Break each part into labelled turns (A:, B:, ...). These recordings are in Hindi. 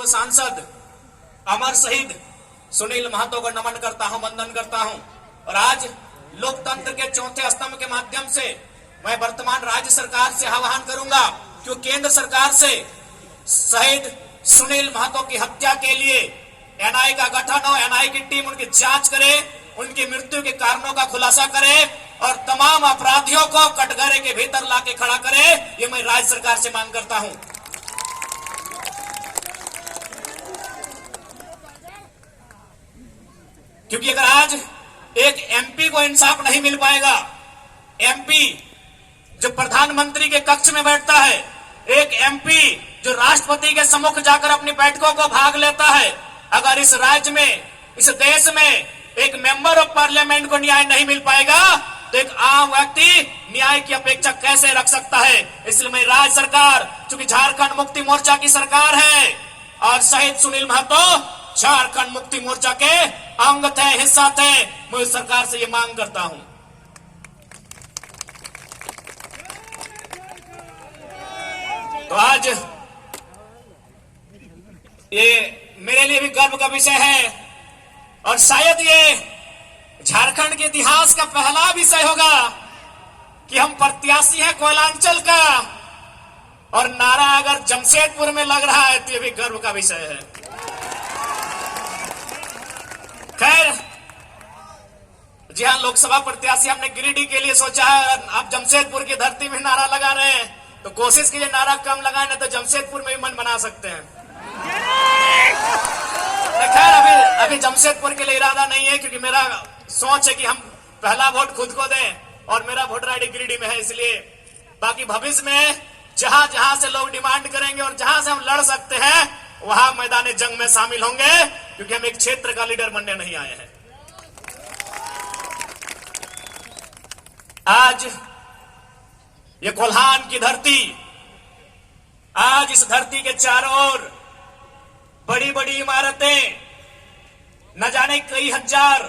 A: सांसद अमर शहीद सुनील महतो को नमन करता हूं, वंदन करता हूं। और आज लोकतंत्र के चौथे स्तंभ के माध्यम से मैं वर्तमान राज्य सरकार से आह्वान करूंगा कि केंद्र सरकार से शहीद सुनील महतो की हत्या के लिए एनआई का गठन हो, एनआई की टीम उनकी जांच करे, उनकी मृत्यु के कारणों का खुलासा करे और तमाम अपराधियों को कटघरे के भीतर लाके खड़ा करे। ये मैं राज्य सरकार से मांग करता हूं। क्योंकि अगर आज एक एमपी को इंसाफ नहीं मिल पाएगा, एमपी जो प्रधानमंत्री के कक्ष में बैठता है, एक एमपी जो राष्ट्रपति के सम्मुख जाकर अपनी बैठकों को भाग लेता है, अगर इस राज्य में, इस देश में एक मेंबर ऑफ पार्लियामेंट को न्याय नहीं मिल पाएगा तो एक आम व्यक्ति न्याय की अपेक्षा कैसे रख सकता है। इसलिए मैं राज्य सरकार, चूंकि झारखंड मुक्ति मोर्चा की सरकार है और शहीद सुनील महतो झारखंड मुक्ति मोर्चा के अंग थे, हिस्सा थे, मैं सरकार से ये मांग करता हूं। तो आज ये मेरे लिए भी गर्व का विषय है और शायद ये झारखंड के इतिहास का पहला विषय होगा कि हम प्रत्याशी हैं कोयलांचल का और नारा अगर जमशेदपुर में लग रहा है तो ये भी गर्व का विषय है। खैर, जी हाँ, लोकसभा प्रत्याशी हमने गिरिडीह के लिए सोचा है। आप जमशेदपुर की धरती में नारा लगा रहे हैं तो कोशिश कीजिए नारा कम लगाए, तो जमशेदपुर में भी मन बना सकते हैं। खैर, अभी जमशेदपुर के लिए इरादा नहीं है क्योंकि मेरा सोच है कि हम पहला वोट खुद को दें और मेरा वोटर आईडी गिरिडीह में है। इसलिए बाकी भविष्य में जहां जहां से लोग डिमांड करेंगे और जहां से हम लड़ सकते हैं वहां मैदान जंग में शामिल होंगे, क्योंकि हम एक क्षेत्र का लीडर बनने नहीं आए हैं। आज ये कोल्हान की धरती, आज इस धरती के चारों ओर बड़ी बड़ी इमारतें, न जाने कई हजार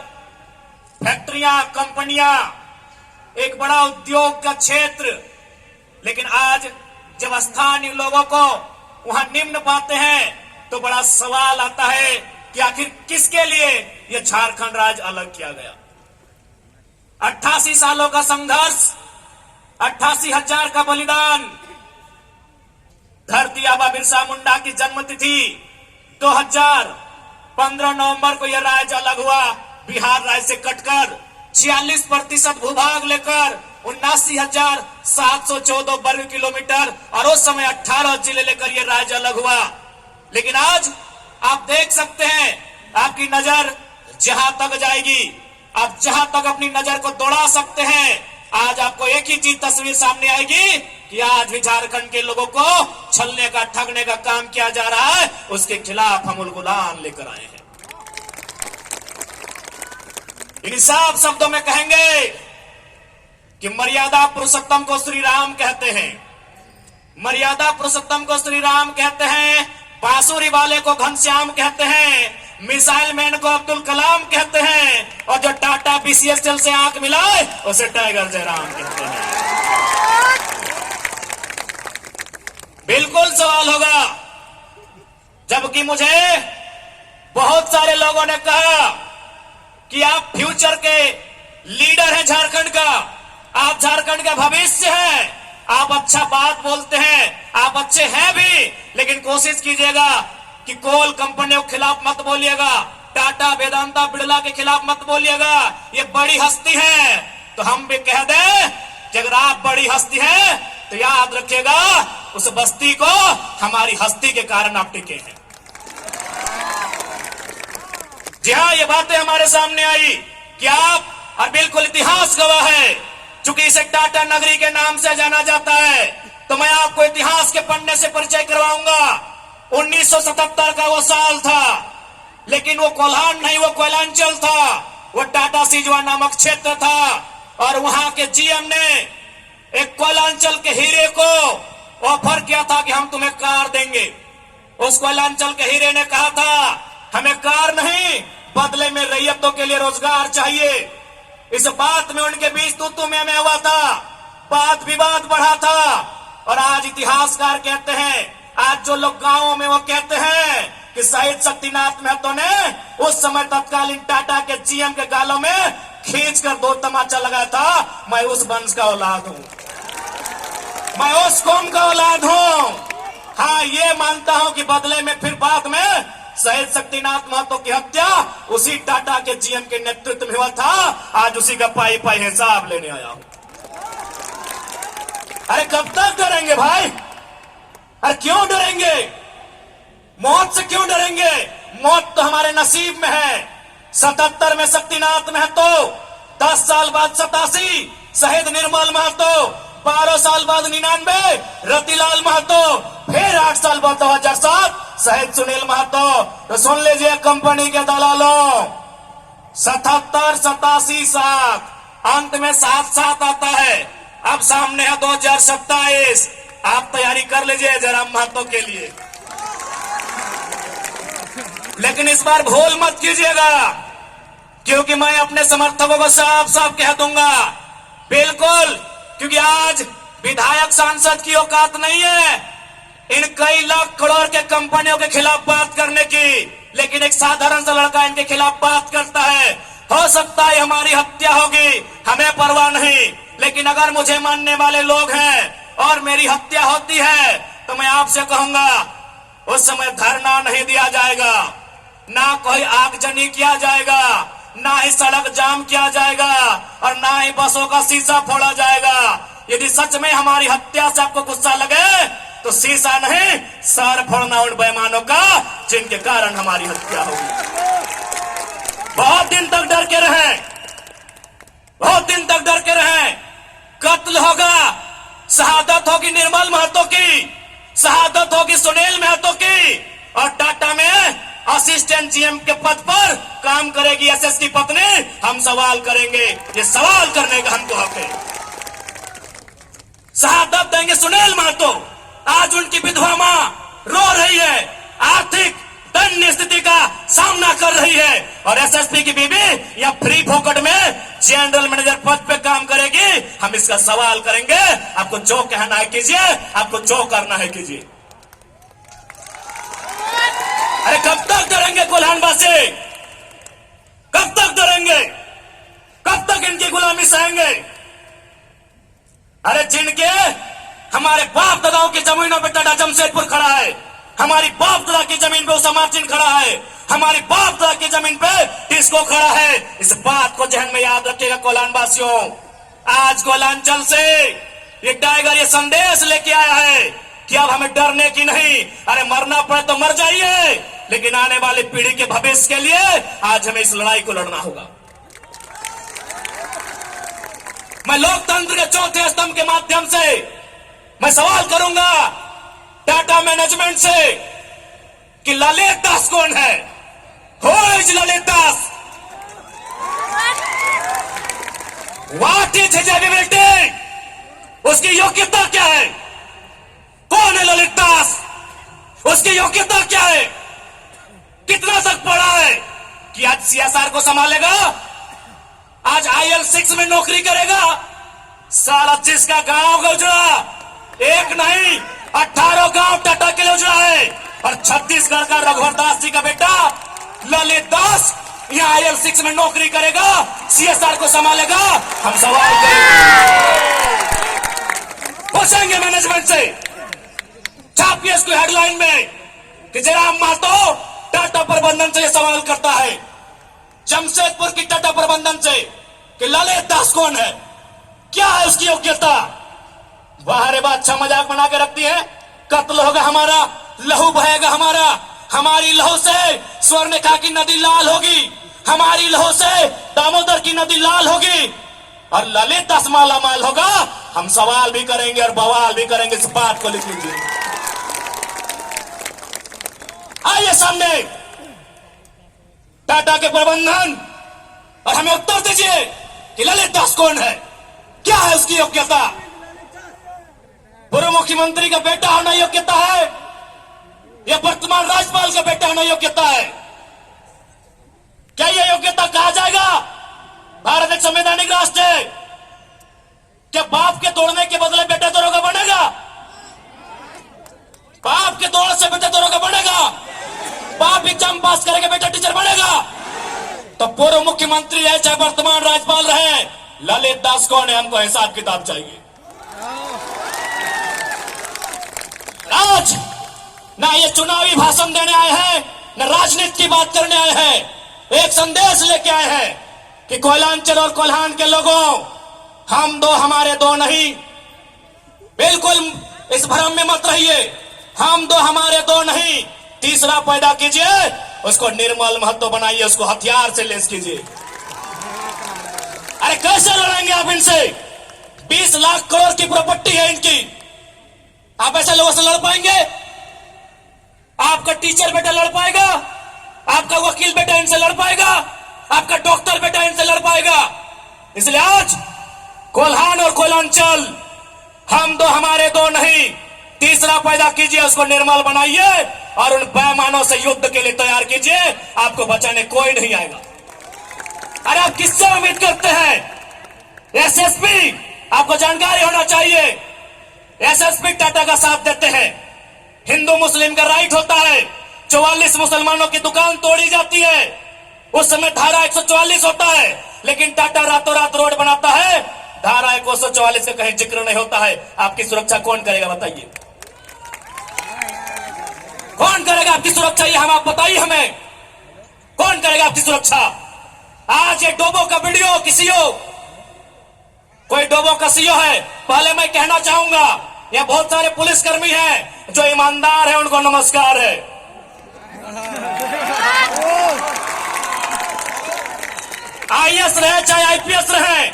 A: फैक्ट्रियां, कंपनियां, एक बड़ा उद्योग का क्षेत्र। लेकिन आज जब स्थानीय लोगों को वहां निम्न पाते हैं तो बड़ा सवाल आता है कि आखिर किसके लिए यह झारखंड राज्य अलग किया गया। 88 सालों का संघर्ष, 88,000 का बलिदान, धरती आबा बिरसा मुंडा की जन्मतिथि 2015 नवंबर को यह राज्य अलग हुआ, बिहार राज्य से कटकर 46% भूभाग लेकर 79,714 वर्ग किलोमीटर और उस समय 18 जिले लेकर यह राज्य अलग हुआ। लेकिन आज आप देख सकते हैं, आपकी नजर जहां तक जाएगी, आप जहां तक अपनी नजर को दौड़ा सकते हैं, आज आपको एक ही चीज तस्वीर सामने आएगी कि आज भी झारखंड के लोगों को छलने का, ठगने का काम किया जा रहा है। उसके खिलाफ हम उलगुलान लेकर आए हैं। इन साफ शब्दों में कहेंगे कि मर्यादा पुरुषोत्तम को श्री राम कहते हैं, मर्यादा पुरुषोत्तम को श्री राम कहते हैं, बांसुरी वाले को घनश्याम कहते हैं, मिसाइल मैन को अब्दुल कलाम कहते हैं और जो टाटा बीसीएसएल से आंख मिलाए उसे टाइगर जयराम कहते हैं। बिल्कुल सवाल होगा, जबकि मुझे बहुत सारे लोगों ने कहा कि आप फ्यूचर के लीडर हैं झारखंड का, आप झारखंड का भविष्य हैं, आप अच्छा बात बोलते हैं, आप अच्छे हैं भी, लेकिन कोशिश कीजिएगा कि कोल कंपनियों के खिलाफ मत बोलिएगा, टाटा, वेदांता, बिड़ला के खिलाफ मत बोलिएगा, ये बड़ी हस्ती है। तो हम भी कह दें कि अगर आप बड़ी हस्ती हैं तो याद रखिएगा उस बस्ती को हमारी हस्ती के कारण आप टिके हैं। जी हाँ, ये बातें हमारे सामने आई कि आप, और बिल्कुल इतिहास गवाह है, चूंकि इसे टाटा नगरी के नाम से जाना जाता है, तो मैं आपको इतिहास के पन्ने से परिचय करवाऊंगा। 1977 का वो साल था, लेकिन वो कोल्हान नहीं, वो कोयलांचल था, वो टाटा सिजवा नामक क्षेत्र था और वहां के जीएम ने एक कोयलांचल के हीरे को ऑफर किया था कि हम तुम्हें कार देंगे। उस कोयलांचल के हीरे ने कहा था हमें कार नहीं, बदले में रैयतों के लिए रोजगार चाहिए। इस बात में उनके बीच तू मैं हुआ था, वाद विवाद बढ़ा था और आज इतिहासकार कहते हैं, आज जो लोग गांवों में वो कहते हैं कि कि शहीद शक्तिनाथ महतो ने उस समय तत्कालीन टाटा के जीएम के गालों में खींचकर 2 तमाचा लगाया था। मैं उस वंश का औलाद हूं, मैं उस कौम का औलाद हूं। हाँ, ये मानता हूं कि बदले में फिर बाद में शहीद शक्तिनाथ महतो की हत्या उसी टाटा के जीएम के नेतृत्व में हुआ था। आज उसी का पाई पाई हिसाब लेने आया हूं। अरे कब तक डरेंगे भाई? अरे क्यों डरेंगे? मौत से क्यों डरेंगे? मौत तो हमारे नसीब में है। 77 में शक्तिनाथ महतो, 10 साल बाद 87 शहीद निर्मल महतो, 12 साल बाद 99 रतिलाल महतो, फिर 8 साल बाद 2007 शहीद सुनील महतो। तो सुन लीजिए कंपनी के दलालों, 77, 87, 7 अंत में 7 आता है। अब सामने है 2027। आप तैयारी कर लीजिए जरा महतो के लिए, लेकिन इस बार भूल मत कीजिएगा, क्योंकि मैं अपने समर्थकों को साफ साफ कह दूंगा, बिल्कुल, क्योंकि आज विधायक सांसद की औकात नहीं है इन कई लाख करोड़ के कंपनियों के खिलाफ बात करने की, लेकिन एक साधारण सा लड़का इनके खिलाफ बात करता है। हो सकता है हमारी हत्या होगी, हमें परवाह नहीं, लेकिन अगर मुझे मानने वाले लोग हैं और मेरी हत्या होती है तो मैं आपसे कहूंगा उस समय धरना नहीं दिया जाएगा, ना कोई आगजनी किया जाएगा, ना ही सड़क जाम किया जाएगा और ना ही बसों का शीशा फोड़ा जाएगा। यदि सच में हमारी हत्या से आपको गुस्सा लगे तो शीशा नहीं, सर फोड़ना उन बेईमानों का जिनके कारण हमारी हत्या होगी। बहुत दिन तक डर के रहे, बहुत दिन तक डर के रहे। कत्ल होगा, शहादत होगी निर्मल महतो की, शहादत होगी सुनील महतो की, और टाटा में असिस्टेंट जीएम के पद पर काम करेगी एसएस की पत्नी। हम सवाल करेंगे, ये सवाल करने का हमको हक है। शहादत देंगे सुनील महतो। आज उनकी विधवा मां रो रही है, आर्थिक दयनीय स्थिति का सामना कर रही है, और एसएसपी की बीबी या फ्री फोकट में जनरल मैनेजर पद पे काम करेगी। हम इसका सवाल करेंगे। आपको जो कहना है कीजिए, आपको जो करना है कीजिए। अरे कब तक डरेंगे कोल्हानवासी? कब तक डरेंगे? कब तक इनकी गुलामी सहेंगे? अरे जिनके हमारे बाप दादाओं की जमीनों पे टाटा जमशेदपुर खड़ा है, हमारी बाप दादा की जमीन पे उषा मार्टिन खड़ा है, हमारी बाप दादा की जमीन पे टिस्को खड़ा है। इस बात को जहन में याद रखिएगा कोल्हानवासियों। आज कोल्हांचल से ये टाइगर ये संदेश लेके आया है कि अब हमें डरने की नहीं, अरे मरना पड़े तो मर जाइए, लेकिन आने वाली पीढ़ी के भविष्य के लिए आज हमें इस लड़ाई को लड़ना होगा। मैं लोकतंत्र के चौथे स्तंभ के माध्यम से मैं सवाल करूंगा टाटा मैनेजमेंट से कि ललित दास कौन है? Who is Lalit Das? What is his ability? उसकी योग्यता क्या है? कौन है ललित दास? उसकी योग्यता क्या है? कितना तक पढ़ा है कि आज सीएसआर को संभालेगा? आज IL6 में नौकरी करेगा? साला जिसका गांव उजड़ा, एक नहीं 18 गांव टाटा के लिए उजड़ा है, और छत्तीसगढ़ का रघुवर दास जी का बेटा ललित दास यहाँ IL6 में नौकरी करेगा, सीएसआर को संभालेगा। हम सवाल करेंगे, पूछेंगे मैनेजमेंट से, छापिए इसको हेडलाइन में कि जयराम महतो टाटा प्रबंधन से यह सवाल करता है, जमशेदपुर की टाटा प्रबंधन से, कि ललित दास कौन है, क्या है उसकी योग्यता। बाहर बात अच्छा मजाक बना के रखती है। कत्ल होगा हमारा, लहू बहेगा हमारा, हमारी लहू से स्वर्णरेखा की नदी लाल होगी, हमारी लहू से दामोदर की नदी लाल होगी, और ललित दास माला माल होगा। हम सवाल भी करेंगे और बवाल भी करेंगे, इस बात को लिख लीजिए। आइए सामने टाटा के प्रबंधन, और हमें उत्तर दीजिए कि ललित दास कौन है, क्या है उसकी योग्यता। पूर्व मुख्यमंत्री का बेटा होना योग्यता है या वर्तमान राज्यपाल का बेटा होना योग्यता है? क्या यह योग्यता कहा जाएगा? भारत एक संवैधानिक राष्ट्र है। क्या बाप के तोड़ने के बदले बेटा दरोगा बनेगा? बाप के तोड़ने से बेटा दरोगा बनेगा? बाप आप एग्जाम पास करेंगे बेटा टीचर बनेगा। तो पूर्व मुख्यमंत्री है चाहे वर्तमान राज्यपाल रहे, ललित दास कौन है, हमको हिसाब किताब चाहिए। आज ना ये चुनावी भाषण देने आए हैं, न राजनीति की बात करने आए हैं। एक संदेश लेके आए हैं कि कोयलांचल और कोल्हान के लोगों, हम दो हमारे दो नहीं। बिल्कुल इस भ्रम में मत रहिए, हम दो हमारे दो नहीं। तीसरा पैदा कीजिए, उसको निर्मल महतो बनाइए, उसको हथियार से लेस कीजिए। अरे कैसे लड़ेंगे आप इनसे? 20 लाख करोड़ की प्रॉपर्टी है इनकी, आप ऐसे लोगों से लड़ पाएंगे? आपका टीचर बेटा लड़ पाएगा? आपका वकील बेटा इनसे लड़ पाएगा? आपका डॉक्टर बेटा इनसे लड़ पाएगा? इसलिए आज कोल्हान और कोयलांचल, हम दो हमारे दो नहीं। तीसरा पैदा कीजिए, उसको निर्मल बनाइए और उन बेईमानों से युद्ध के लिए तैयार कीजिए। आपको बचाने कोई नहीं आएगा। अरे आप किससे उम्मीद करते हैं? एसएसपी, आपको जानकारी होना चाहिए, एसएसपी टाटा का साथ देते हैं। हिंदू मुस्लिम का राइट होता है, 44 मुसलमानों की दुकान तोड़ी जाती है, उस समय धारा 144 होता है, लेकिन टाटा रातों रात रोड बनाता है, धारा 144 का कहीं जिक्र नहीं होता है। आपकी सुरक्षा कौन करेगा बताइए? कौन करेगा आपकी सुरक्षा? ये हम आप बताइए हमें, कौन करेगा आपकी सुरक्षा? आज ये डोबो का वीडियो किसी हो, कोई डोबो का सीओ है, पहले मैं कहना चाहूंगा, ये बहुत सारे पुलिसकर्मी हैं जो ईमानदार है, उनको नमस्कार है। आईएएस रहे चाहे आईपीएस रहे,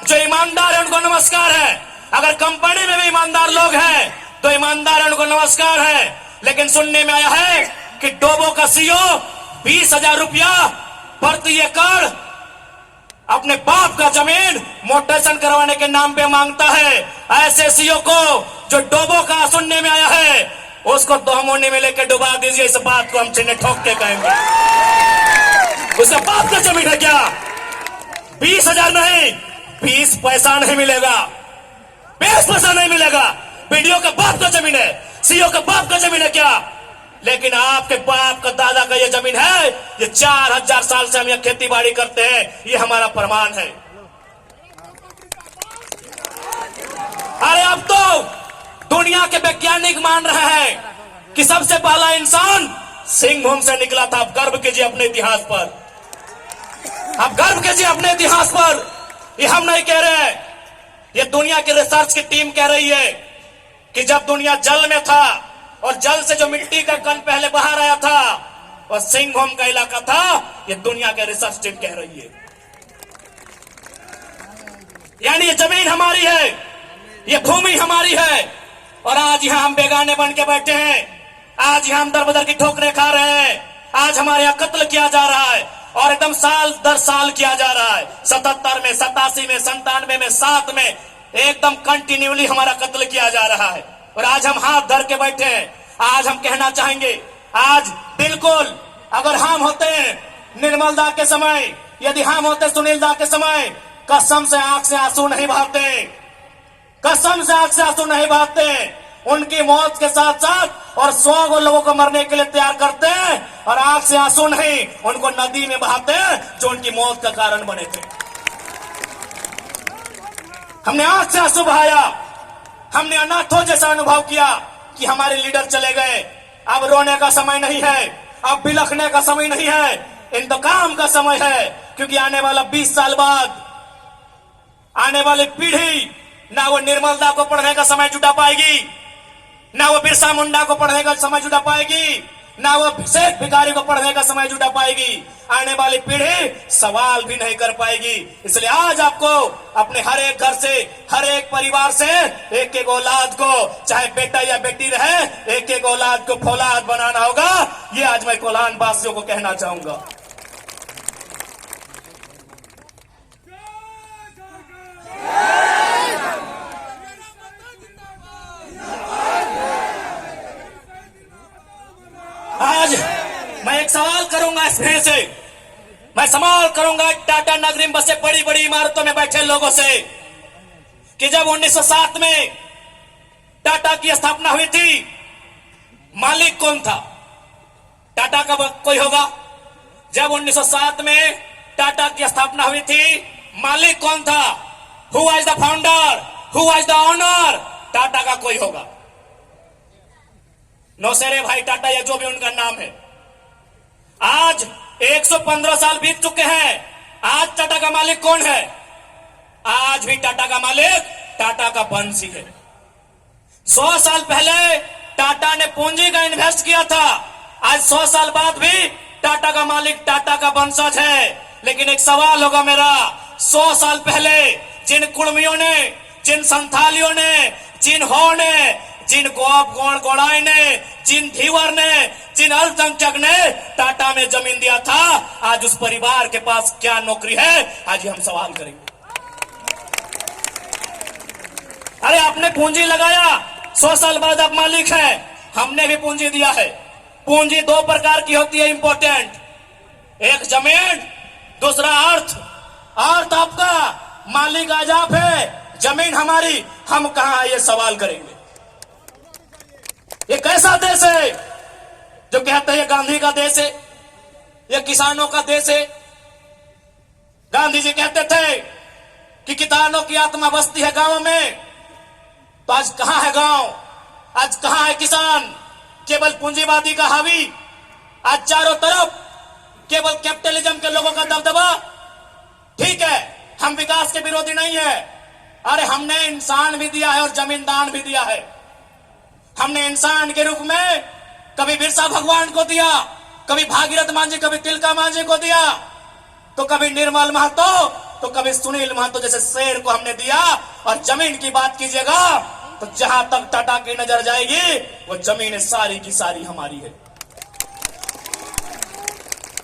A: जो ईमानदार है उनको नमस्कार है। अगर कंपनी में भी ईमानदार लोग हैं तो ईमानदार है, उनको नमस्कार है। लेकिन सुनने में आया है कि डोबो का सीओ 20,000 रुपया प्रति एकड़ अपने बाप का जमीन मोटेशन करवाने के नाम पे मांगता है। ऐसे सीओ को जो डोबो का सुनने में आया है, उसको दोहमोनी में लेकर डुबा दीजिए। इस बात को हम चिन्ह ठोक के कहेंगे। उसका बाप का जमीन है क्या? 20,000 नहीं, 20 पैसा नहीं मिलेगा, 20 पैसा नहीं मिलेगा। वीडियो का बाप का जमीन है, सीओ का बाप का जमीन है क्या? लेकिन आपके बाप का दादा का ये जमीन है। ये 4000 साल से हम यहाँ खेती बाड़ी करते हैं, ये हमारा प्रमाण है। अरे अब तो दुनिया के वैज्ञानिक मान रहे हैं कि सबसे पहला इंसान सिंहभूम से निकला था। आप गर्व कीजिए अपने इतिहास पर, आप गर्व कीजिए अपने इतिहास पर। ये हम नहीं कह रहे हैं, ये दुनिया की रिसर्च की टीम कह रही है कि जब दुनिया जल में था और जल से जो मिट्टी का कण पहले बाहर आया था और सिंहभूम का इलाका था, ये दुनिया के रिसर्च टीम कह रही है। यानी ये जमीन हमारी है, ये भूमि हमारी है। और आज यहां हम बेगाने बन के बैठे हैं, आज यहां हम दर बदर की ठोकरें खा रहे हैं। आज हमारे यहां कत्ल किया जा रहा है और एकदम साल दर साल किया जा रहा है। 77 में, 87 में, 97 में, 7 में एकदम कंटिन्यूली हमारा कत्ल किया जा रहा है। और आज हम हाथ धर के बैठे हैं। आज हम कहना चाहेंगे, आज बिल्कुल अगर हम होते निर्मल दा के समय, यदि हम होते सुनील दा के समय, कसम से आंख से आंसू नहीं बहाते, कसम से आंख से आंसू नहीं बहाते। उनकी मौत के साथ साथ और 100 लोगों को मरने के लिए तैयार करते हैं और आंख से आंसू नहीं, उनको नदी में बहाते हैं जो उनकी मौत का कारण बने थे। हमने आंख से आंसू बहाया, हमने अनाथों जैसा अनुभव किया कि हमारे लीडर चले गए। अब रोने का समय नहीं है, अब बिलखने का समय नहीं है, इंतकाम का समय है। क्योंकि आने वाला 20 साल बाद आने वाली पीढ़ी ना वो निर्मल दा को पढ़ने का समय जुटा पाएगी, ना वो बिरसा मुंडा को पढ़ने का समय जुटा पाएगी, ना वो शेख भिखारी को पढ़ने का समय जुटा पाएगी। आने वाली पीढ़ी सवाल भी नहीं कर पाएगी। इसलिए आज आपको अपने हर एक घर से, हर एक परिवार से एक एक औलाद को, चाहे बेटा या बेटी रहे, एक एक औलाद को फौलाद बनाना होगा। ये आज मैं कोल्हान वासियों को कहना चाहूंगा। आज मैं एक सवाल करूंगा इस भीड़ से, मैं सवाल करूंगा टाटा नगरी में बसे बड़ी बड़ी इमारतों में बैठे लोगों से कि जब 1907 में टाटा की स्थापना हुई थी, मालिक कौन था? टाटा का कोई होगा? जब 1907 में टाटा की स्थापना हुई थी, मालिक कौन था? Who was the founder? Who was the owner? Tata का कोई होगा? नौसेरे भाई टाटा या जो भी उनका नाम है। आज 115 साल बीत चुके हैं। आज टाटा का मालिक कौन है? आज भी टाटा का मालिक टाटा का वंशी है। 100 साल पहले टाटा ने पूंजी का इन्वेस्ट किया था। आज 100 साल बाद भी टाटा का मालिक टाटा का वंशज है। लेकिन एक सवाल होगा मेरा, 100 साल पहले जिन कुड़मियों ने, जिन संथालियों ने, जिन हो ने, जिन गोड़ाई ने, जिन धीवर ने, जिन अल्पसंख्यक ने टाटा में जमीन दिया था, आज उस परिवार के पास क्या नौकरी है? आज हम सवाल करेंगे। अरे आपने पूंजी लगाया, 100 साल बाद आप मालिक हैं। हमने भी पूंजी दिया है। पूंजी 2 प्रकार की होती है इंपॉर्टेंट, एक जमीन, दूसरा अर्थ। अर्थ आपका, मालिक आज आप है, जमीन हमारी, हम कहां ये सवाल करेंगे। ये कैसा देश है जो कहते हैं ये गांधी का देश है, ये किसानों का देश है? गांधी जी कहते थे कि किसानों की आत्मा बसती है गांव में। तो आज कहां है गांव? आज कहां है किसान? केवल पूंजीवादी का हावी। आज चारों तरफ केवल कैपिटलिज्म के लोगों का दबदबा। ठीक है, हम विकास के विरोधी नहीं है। अरे हमने इंसान भी दिया है और जमीन दान भी दिया है। हमने इंसान के रूप में कभी बिरसा भगवान को दिया, कभी भागीरथ मांझी, कभी तिलका मांझी को दिया, तो कभी निर्मल महतो, तो कभी सुनील महतो जैसे शेर को हमने दिया। और जमीन की बात कीजिएगा तो जहां तक टाटा की नजर जाएगी वो जमीन सारी की सारी हमारी है।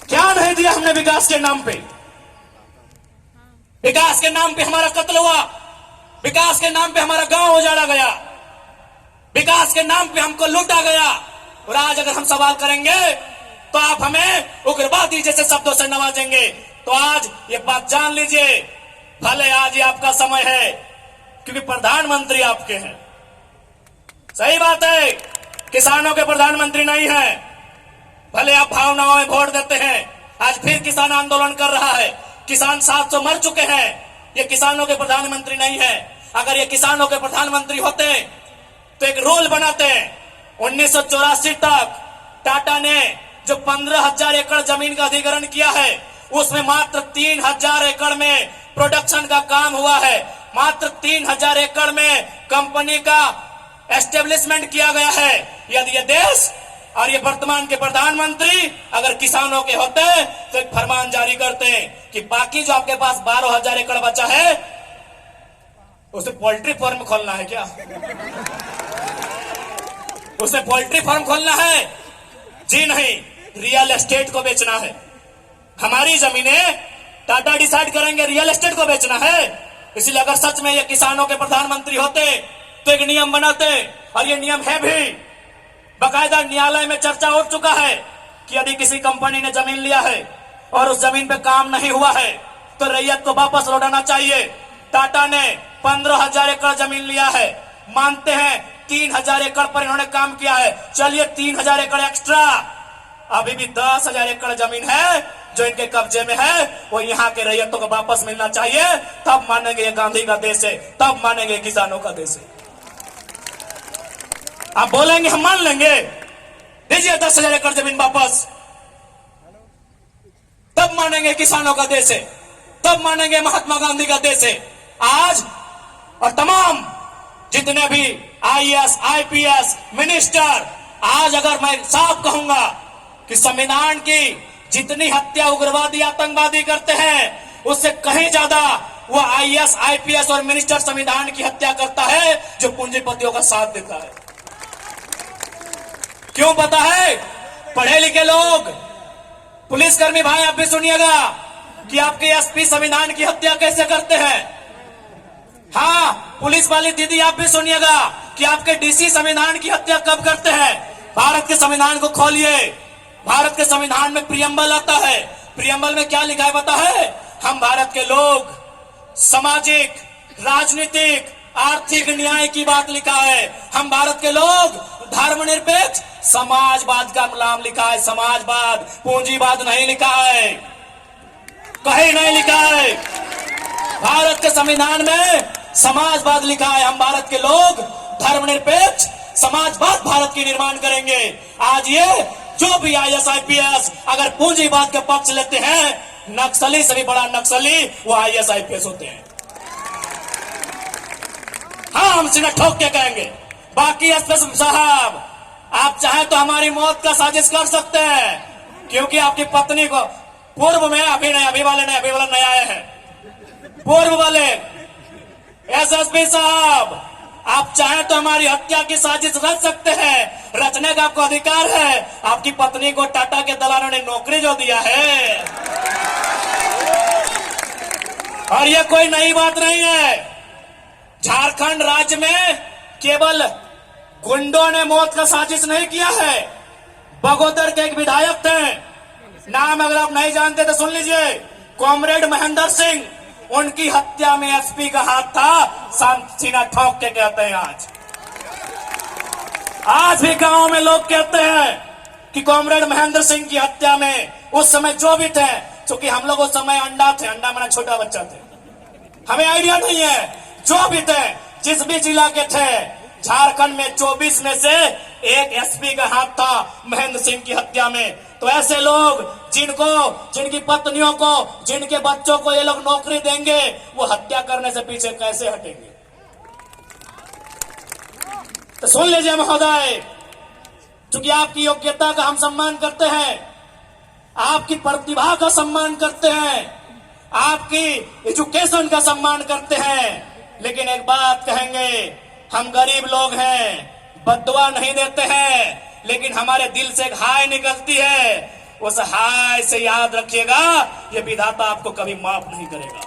A: क्या नहीं दिया हमने विकास के नाम पे? विकास के नाम पे हमारा कत्ल हुआ, विकास के नाम पे हमारा गांव उजाड़ा गया, विकास के नाम पे हमको लूटा गया। और आज अगर हम सवाल करेंगे तो आप हमें उग्रवादी जैसे शब्दों से नवाजेंगे। तो आज ये बात जान लीजिए, भले आज ये आपका समय है क्योंकि प्रधानमंत्री आपके हैं। सही बात है, किसानों के प्रधानमंत्री नहीं है। भले आप भावनाओं में वोट देते हैं। आज फिर किसान आंदोलन कर रहा है, किसान 700 मर चुके हैं। ये किसानों के प्रधानमंत्री नहीं है। अगर ये किसानों के प्रधानमंत्री होते तो एक रूल बनाते। 1984 तक टाटा ने जो 15,000 एकड़ जमीन का अधिग्रहण किया है, उसमें मात्र 3,000 एकड़ में प्रोडक्शन का काम हुआ है। मात्र 3,000 एकड़ में कंपनी का एस्टेब्लिशमेंट किया गया है। यदि ये देश और ये वर्तमान के प्रधानमंत्री अगर किसानों के होते तो एक फरमान जारी करते कि बाकी जो आपके पास 12,000 एकड़ बचा है उसे पोल्ट्री फार्म खोलना है। क्या उसे पोल्ट्री फार्म खोलना है? जी नहीं, रियल एस्टेट को बेचना है। हमारी जमीनें टाटा डिसाइड करेंगे रियल एस्टेट को बेचना है। इसलिए अगर सच में ये किसानों के प्रधानमंत्री होते तो एक नियम बनाते, और ये नियम है भी, बाकायदा न्यायालय में चर्चा हो चुका है कि यदि किसी कंपनी ने जमीन लिया है और उस जमीन पे काम नहीं हुआ है तो रैयत को वापस लौटाना चाहिए। टाटा ने 15,000 एकड़ जमीन लिया है, मानते हैं 3,000 एकड़ पर इन्होंने काम किया है, चलिए 3,000 एकड़ एक्स्ट्रा, अभी भी 10,000 एकड़ जमीन है जो इनके कब्जे में है, वो यहाँ के रैयतों को वापस मिलना चाहिए। तब मानेंगे ये गांधी का देश है, तब मानेंगे किसानों का देश है। आप बोलेंगे हम मान लेंगे, दीजिए 10,000 एकड़ जमीन वापस, तब मानेंगे किसानों का देश है, तब मानेंगे महात्मा गांधी का देश है। आज और तमाम जितने भी IAS, IPS, मिनिस्टर, आज अगर मैं साफ कहूंगा कि संविधान की जितनी हत्या उग्रवादी आतंकवादी करते हैं उससे कहीं ज्यादा वो IAS, IPS और मिनिस्टर संविधान की हत्या करता है जो पूंजीपतियों का साथ देता है। क्यों पता है? पढ़े लिखे लोग, पुलिसकर्मी भाई आप भी सुनिएगा कि आपके SP संविधान की हत्या कैसे करते हैं। हाँ, पुलिस वाली दीदी आप भी सुनिएगा कि आपके DC संविधान की हत्या कब करते हैं। भारत के संविधान को खोलिए, भारत के संविधान में प्रियम्बल आता है। प्रियम्बल में क्या लिखा है पता है? हम भारत के लोग सामाजिक, राजनीतिक, आर्थिक न्याय की बात लिखा है। हम भारत के लोग धर्मनिरपेक्ष समाजवाद का नाम लिखा है, समाजवाद, पूंजीवाद नहीं लिखा है, कहीं नहीं लिखा है। भारत के संविधान में समाजवाद लिखा है। हम भारत के लोग धर्मनिरपेक्ष समाजवाद भारत की निर्माण करेंगे। आज ये जो भी IAS IPS अगर पूंजीवाद के पक्ष लेते हैं, नक्सली से भी बड़ा नक्सली वो IAS IPS होते हैं। हाँ, हम सीना ठोक के कहेंगे। बाकी एसपी साहब, आप चाहे तो हमारी मौत का साजिश कर सकते हैं, क्योंकि आपकी पत्नी को पूर्व में, अभी वाला नया आए हैं, पूर्व वाले SSP साहब, आप चाहे तो हमारी हत्या की साजिश रच सकते हैं, रचने का आपको अधिकार है। आपकी पत्नी को टाटा के दलालों ने नौकरी जो दिया है, और ये कोई नई बात नहीं है। झारखंड राज्य में केवल गुंडों ने मौत का साजिश नहीं किया है। बगोदर के एक विधायक थे, नाम अगर आप नहीं जानते तो सुन लीजिए, कॉमरेड महेंद्र सिंह, उनकी हत्या में SP का हाथ था। सीना ठोक के कहते हैं आज भी गांव में लोग कहते हैं कि कॉमरेड महेंद्र सिंह की हत्या में उस समय जो भी थे, क्योंकि हम लोग उस समय अंडा माना छोटा बच्चा थे, हमें आइडिया नहीं है, जो भी थे, जिस भी जिला के थे, झारखंड में 24 में से एक SP का हाथ था महेंद्र सिंह की हत्या में। तो ऐसे लोग जिनकी पत्नियों को, जिनके बच्चों को ये लोग नौकरी देंगे, वो हत्या करने से पीछे कैसे हटेंगे? तो सुन लीजिए महोदय, क्योंकि आपकी योग्यता का हम सम्मान करते हैं, आपकी प्रतिभा का सम्मान करते हैं, आपकी एजुकेशन का सम्मान करते हैं, लेकिन एक बात कहेंगे, हम गरीब लोग हैं, बद्दुआ नहीं देते हैं, लेकिन हमारे दिल से एक हाय निकलती है। उस हाय से याद रखिएगा, ये विधाता आपको कभी माफ नहीं करेगा।